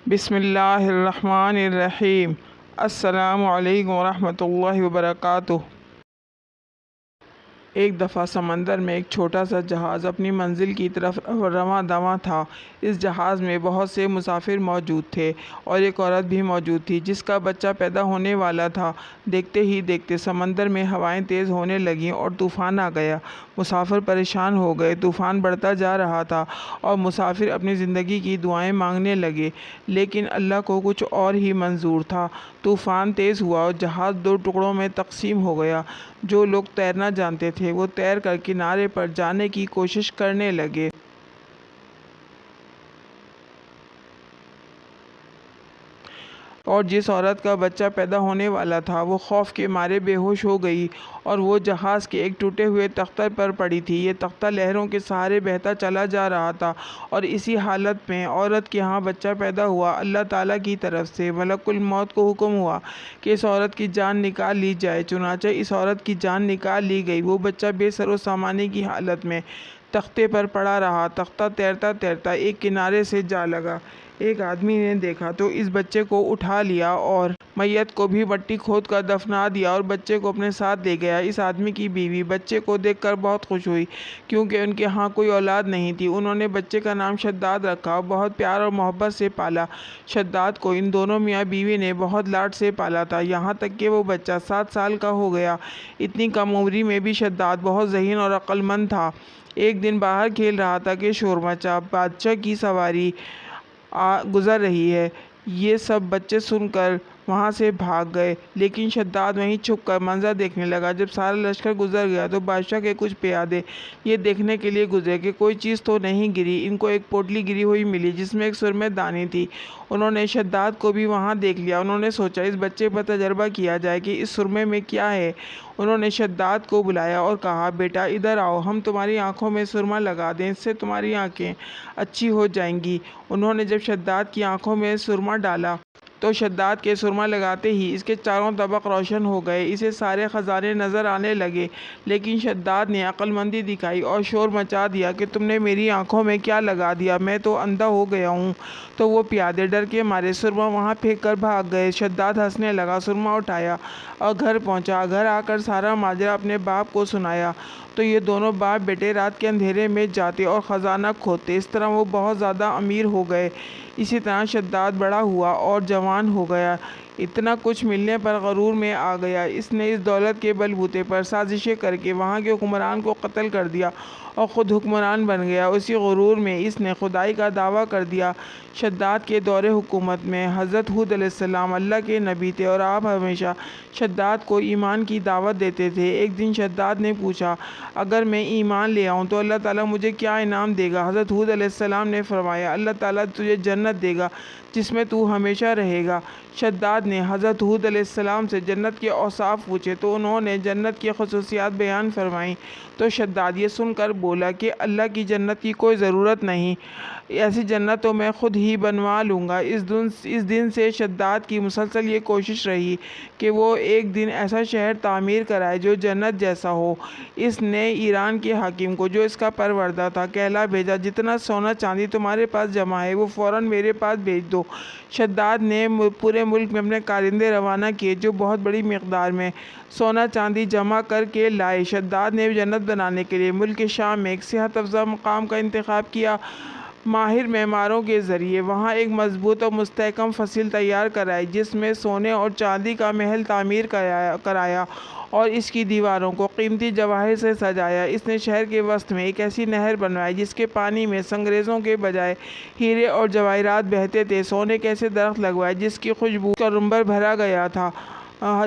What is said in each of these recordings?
بسم اللہ الرحمن الرحیم۔ السلام علیکم ورحمۃ اللہ وبرکاتہ۔ ایک دفعہ سمندر میں ایک چھوٹا سا جہاز اپنی منزل کی طرف رواں دواں تھا۔ اس جہاز میں بہت سے مسافر موجود تھے اور ایک عورت بھی موجود تھی جس کا بچہ پیدا ہونے والا تھا۔ دیکھتے ہی دیکھتے سمندر میں ہوائیں تیز ہونے لگیں اور طوفان آ گیا۔ مسافر پریشان ہو گئے، طوفان بڑھتا جا رہا تھا اور مسافر اپنی زندگی کی دعائیں مانگنے لگے، لیکن اللہ کو کچھ اور ہی منظور تھا۔ طوفان تیز ہوا اور جہاز دو ٹکڑوں میں تقسیم ہو گیا۔ جو لوگ تیرنا جانتے تھے وہ تیر کر کنارے پر جانے کی کوشش کرنے لگے۔ اور جس عورت کا بچہ پیدا ہونے والا تھا وہ خوف کے مارے بے ہوش ہو گئی اور وہ جہاز کے ایک ٹوٹے ہوئے تختہ پر پڑی تھی۔ یہ تختہ لہروں کے سہارے بہتا چلا جا رہا تھا اور اسی حالت میں عورت کے ہاں بچہ پیدا ہوا۔ اللہ تعالیٰ کی طرف سے ملک الموت کو حکم ہوا کہ اس عورت کی جان نکال لی جائے۔ چنانچہ اس عورت کی جان نکال لی گئی۔ وہ بچہ بے سر و سامانی کی حالت میں تختے پر پڑا رہا۔ تختہ تیرتا تیرتا ایک کنارے سے جا لگا۔ ایک آدمی نے دیکھا تو اس بچے کو اٹھا لیا اور میت کو بھی مٹی کھود کر دفنا دیا اور بچے کو اپنے ساتھ لے گیا۔ اس آدمی کی بیوی بچے کو دیکھ کر بہت خوش ہوئی کیونکہ ان کے ہاں کوئی اولاد نہیں تھی۔ انہوں نے بچے کا نام شداد رکھا اور بہت پیار اور محبت سے پالا۔ شداد کو ان دونوں میاں بیوی نے بہت لاڈ سے پالا تھا، یہاں تک کہ وہ بچہ 7 سال کا ہو گیا۔ اتنی کم عمری میں بھی شداد بہت ذہین اور عقل مند تھا۔ ایک دن باہر کھیل رہا تھا کہ شور مچا، بادشاہ کی سواری گزر رہی ہے۔ یہ سب بچے سن کر وہاں سے بھاگ گئے، لیکن شداد وہیں چھپ کر منظر دیکھنے لگا۔ جب سارا لشکر گزر گیا تو بادشاہ کے کچھ پیادے یہ دیکھنے کے لیے گزرے کہ کوئی چیز تو نہیں گری۔ ان کو ایک پوٹلی گری ہوئی ملی جس میں ایک سرمے دانی تھی۔ انہوں نے شداد کو بھی وہاں دیکھ لیا۔ انہوں نے سوچا اس بچے پر تجربہ کیا جائے کہ اس سرمے میں کیا ہے۔ انہوں نے شداد کو بلایا اور کہا، بیٹا ادھر آؤ، ہم تمہاری آنکھوں میں سرما لگا دیں، اس سے تمہاری آنکھیں اچھی ہو جائیں گی۔ انہوں نے جب شداد کی آنکھوں میں سرما ڈالا تو شداد کے سرما لگاتے ہی اس کے چاروں طبق روشن ہو گئے، اسے سارے خزانے نظر آنے لگے۔ لیکن شداد نے عقل مندی دکھائی اور شور مچا دیا کہ تم نے میری آنکھوں میں کیا لگا دیا، میں تو اندھا ہو گیا ہوں۔ تو وہ پیادے ڈر کے مارے سرما وہاں پھینک کر بھاگ گئے۔ شداد ہنسنے لگا، سرما اٹھایا اور گھر پہنچا۔ گھر آ کر سارا ماجرا اپنے باپ کو سنایا تو یہ دونوں باپ بیٹے رات کے اندھیرے میں جاتے اور خزانہ کھودتے۔ اس طرح وہ بہت زیادہ امیر ہو گئے۔ اسی طرح شداد بڑا ہوا اور جوان ہو گیا۔ اتنا کچھ ملنے پر غرور میں آ گیا۔ اس نے اس دولت کے بل بوتے پر سازشیں کر کے وہاں کے حکمران کو قتل کر دیا اور خود حکمران بن گیا۔ اسی غرور میں اس نے خدائی کا دعویٰ کر دیا۔ شداد کے دور حکومت میں حضرت ہود علیہ السلام اللہ کے نبی تھے اور آپ ہمیشہ شداد کو ایمان کی دعوت دیتے تھے۔ ایک دن شداد نے پوچھا، اگر میں ایمان لے آؤں تو اللہ تعالیٰ مجھے کیا انعام دے گا؟ حضرت ہود علیہ السلام نے فرمایا، اللہ تعالیٰ تجھے جنت دے گا جس میں تو ہمیشہ رہے گا۔ شداد نے حضرت ہود علیہ السلام سے جنت کے اوصاف پوچھے تو انہوں نے جنت کی خصوصیات بیان فرمائیں۔ تو شداد یہ سن کر بولا کہ اللہ کی جنت کی کوئی ضرورت نہیں، ایسی جنت تو میں خود ہی بنوا لوں گا۔ اس دن سے شداد کی مسلسل یہ کوشش رہی کہ وہ ایک دن ایسا شہر تعمیر کرائے جو جنت جیسا ہو۔ اس نے ایران کے حاکم کو، جو اس کا پروردہ تھا، کہلا بھیجا، جتنا سونا چاندی تمہارے پاس جمع ہے وہ فوراً میرے پاس بھیج دو۔ شداد نے پورے ملک میں اپنے کارندے روانہ کیے جو بہت بڑی مقدار میں سونا چاندی جمع کر کے لائے۔ شداد نے جنت بنانے کے لیے ملک شام میں ایک صحت افزا مقام کا انتخاب کیا۔ ماہر معماروں کے ذریعے وہاں ایک مضبوط اور مستحکم فصل تیار کرائی، جس میں سونے اور چاندی کا محل تعمیر کرایا اور اس کی دیواروں کو قیمتی جواہر سے سجایا۔ اس نے شہر کے وسط میں ایک ایسی نہر بنوائی جس کے پانی میں سنگریزوں کے بجائے ہیرے اور جواہرات بہتے تھے۔ سونے کے ایسے درخت لگوائے جس کی خوشبو کا عنبر بھرا گیا تھا۔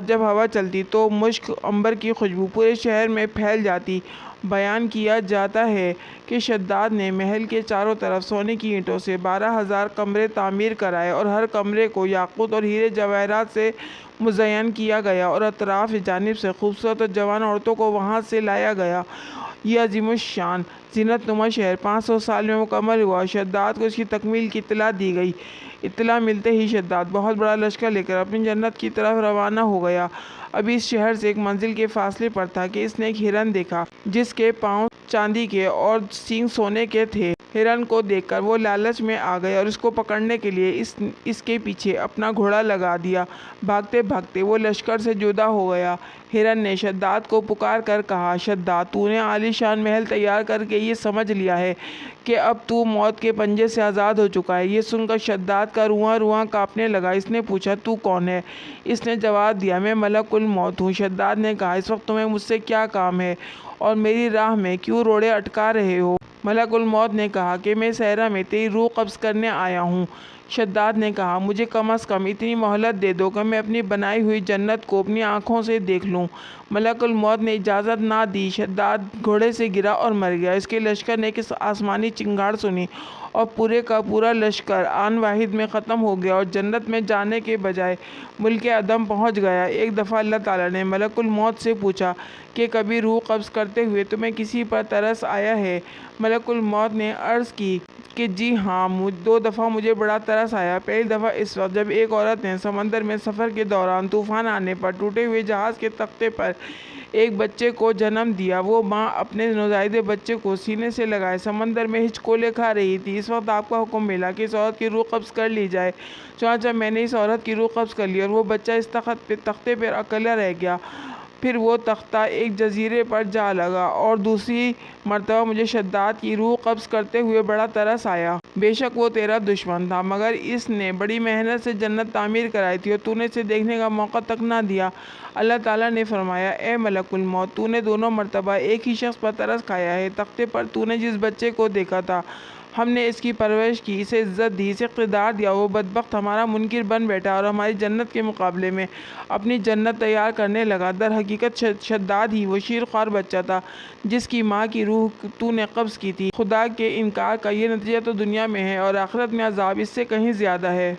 جب ہوا چلتی تو مشک عنبر کی خوشبو پورے شہر میں پھیل جاتی۔ بیان کیا جاتا ہے کہ شداد نے محل کے چاروں طرف سونے کی اینٹوں سے 12,000 کمرے تعمیر کرائے اور ہر کمرے کو یاقوت اور ہیرے جواہرات سے مزین کیا گیا اور اطراف جانب سے خوبصورت اور جوان عورتوں کو وہاں سے لایا گیا۔ یہ عظیم الشان زینت نما شہر 500 سال میں مکمل ہوا۔ شداد کو اس کی تکمیل کی اطلاع دی گئی۔ اطلاع ملتے ہی شداد بہت بڑا لشکر لے کر اپنی جنت کی طرف روانہ ہو گیا۔ ابھی اس شہر سے ایک منزل کے فاصلے پر تھا کہ اس نے ایک ہرن دیکھا جس کے پاؤں چاندی کے اور سینگ سونے کے تھے۔ ہرن کو دیکھ کر وہ لالچ میں آ گئے اور اس کو پکڑنے کے لیے اس کے پیچھے اپنا گھوڑا لگا دیا۔ بھاگتے بھاگتے وہ لشکر سے جدا ہو گیا۔ ہرن نے شداد کو پکار کر کہا، شداد، تو نے عالی شان محل تیار کر کے یہ سمجھ لیا ہے کہ اب تو موت کے پنجے سے آزاد ہو چکا ہے۔ یہ سن کر شداد کا رواں رواں کانپنے لگا۔ اس نے پوچھا، تو کون ہے؟ اس نے جواب دیا، میں ملک الموت ہوں۔ شداد نے کہا، اس وقت تمہیں مجھ سے کیا کام ہے اور میری راہ میں کیوں روڑے اٹکا رہے ہو؟ ملک الموت نے کہا کہ میں صحرا میں تیری روح قبض کرنے آیا ہوں۔ شداد نے کہا، مجھے کم از کم اتنی مہلت دے دو کہ میں اپنی بنائی ہوئی جنت کو اپنی آنکھوں سے دیکھ لوں۔ ملک الموت نے اجازت نہ دی۔ شداد گھوڑے سے گرا اور مر گیا۔ اس کے لشکر نے ایک آسمانی چنگاڑ سنی اور پورے کا پورا لشکر آن واحد میں ختم ہو گیا اور جنت میں جانے کے بجائے ملک عدم پہنچ گیا۔ ایک دفعہ اللہ تعالیٰ نے ملک الموت سے پوچھا کہ کبھی روح قبض کرتے ہوئے تمہیں کسی پر ترس آیا ہے؟ ملک الموت نے عرض کی کہ جی ہاں، 2 دفعہ مجھے بڑا ترس آیا۔ پہلی دفعہ اس وقت جب ایک عورت نے سمندر میں سفر کے دوران طوفان آنے پر ٹوٹے ہوئے جہاز کے تختے پر ایک بچے کو جنم دیا۔ وہ ماں اپنے نوزائیدہ بچے کو سینے سے لگائے سمندر میں ہچکولے کھا رہی تھی۔ اس وقت آپ کا حکم ملا کہ اس عورت کی روح قبض کر لی جائے۔ چنانچہ میں نے اس عورت کی روح قبض کر لی اور وہ بچہ اس تختے پر اکیلا رہ گیا۔ پھر وہ تختہ ایک جزیرے پر جا لگا اور دوسری مرتبہ مجھے شداد کی روح قبض کرتے ہوئے بڑا ترس آیا۔ بے شک وہ تیرا دشمن تھا، مگر اس نے بڑی محنت سے جنت تعمیر کرائی تھی اور تو نے اسے دیکھنے کا موقع تک نہ دیا۔ اللہ تعالیٰ نے فرمایا، اے ملک الموت، تو نے دونوں مرتبہ ایک ہی شخص پر ترس کھایا ہے۔ تختے پر تو نے جس بچے کو دیکھا تھا، ہم نے اس کی پرورش کی، اسے عزت دی، اسے اقتدار دیا۔ وہ بدبخت ہمارا منکر بن بیٹھا اور ہماری جنت کے مقابلے میں اپنی جنت تیار کرنے لگا۔ در حقیقت شداد ہی وہ شیرخوار بچہ تھا جس کی ماں کی روح تو نے قبض کی تھی۔ خدا کے انکار کا یہ نتیجہ تو دنیا میں ہے اور آخرت میں عذاب اس سے کہیں زیادہ ہے۔